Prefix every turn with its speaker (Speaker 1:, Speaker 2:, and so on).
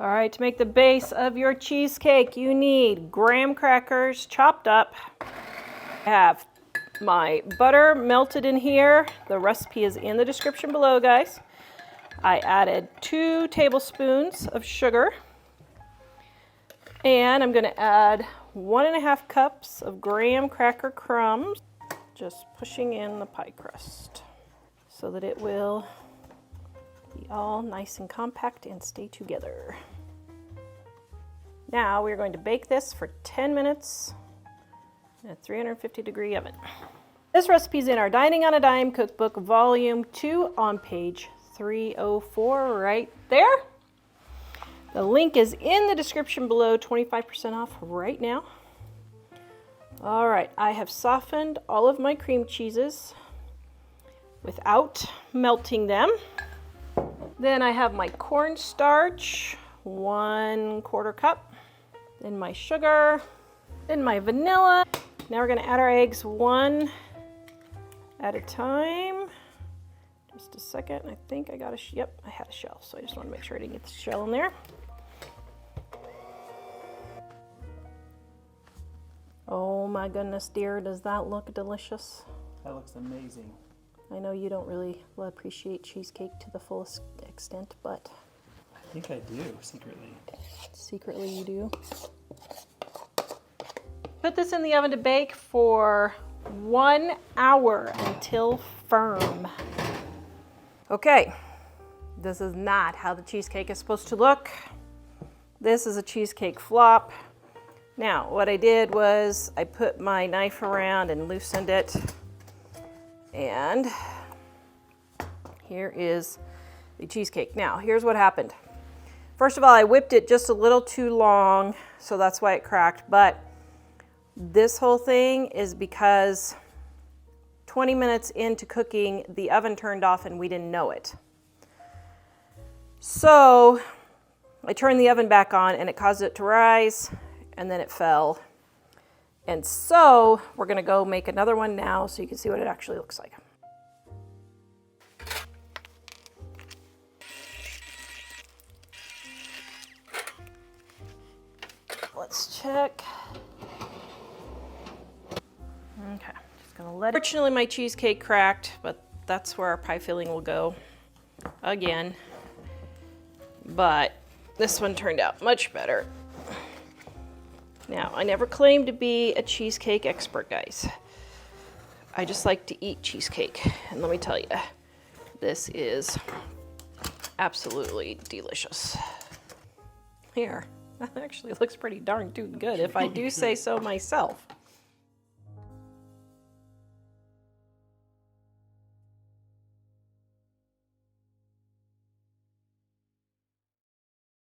Speaker 1: All right, to make the base of your cheesecake, you need graham crackers chopped up. I have my butter melted in here. The recipe is in the description below, guys. I added 2 tablespoons of sugar. And I'm going to add 1.5 cups of graham cracker crumbs. Just pushing in the pie crust so that it will be all nice and compact and stay together. Now we're going to bake this for 10 minutes in a 350-degree oven. This recipe is in our Dining on a Dime cookbook, volume 2, on page 304 right there. The link is in the description below, 25% off right now. All right, I have softened all of my cream cheeses without melting them. Then I have my cornstarch, 1/4 cup. Then my sugar, then my vanilla. Now we're gonna add our eggs 1 at a time. Just a second, I think I got yep, I had a shell, so I just wanna make sure I didn't get the shell in there. Oh my goodness, dear, does that look delicious?
Speaker 2: That looks amazing.
Speaker 1: I know you don't really appreciate cheesecake to the fullest extent, but
Speaker 2: I think I do, secretly.
Speaker 1: Secretly you do. Put this in the oven to bake for 1 hour until firm. Okay, this is not how the cheesecake is supposed to look. This is a cheesecake flop. Now, what I did was I put my knife around and loosened it. And here is the cheesecake. Now, here's what happened. First of all, I whipped it just a little too long, so that's why it cracked. But this whole thing is because 20 minutes into cooking, the oven turned off and we didn't know it. So I turned the oven back on and it caused it to rise, and then it fell. And so we're gonna go make another one now so you can see what it actually looks like. Let's check. Okay, just gonna let it. Fortunately, my cheesecake cracked, but that's where our pie filling will go again. But this one turned out much better. Now, I never claimed to be a cheesecake expert, guys. I just like to eat cheesecake. And let me tell you, this is absolutely delicious. Here, that actually looks pretty darn tootin' good, if I do say so myself.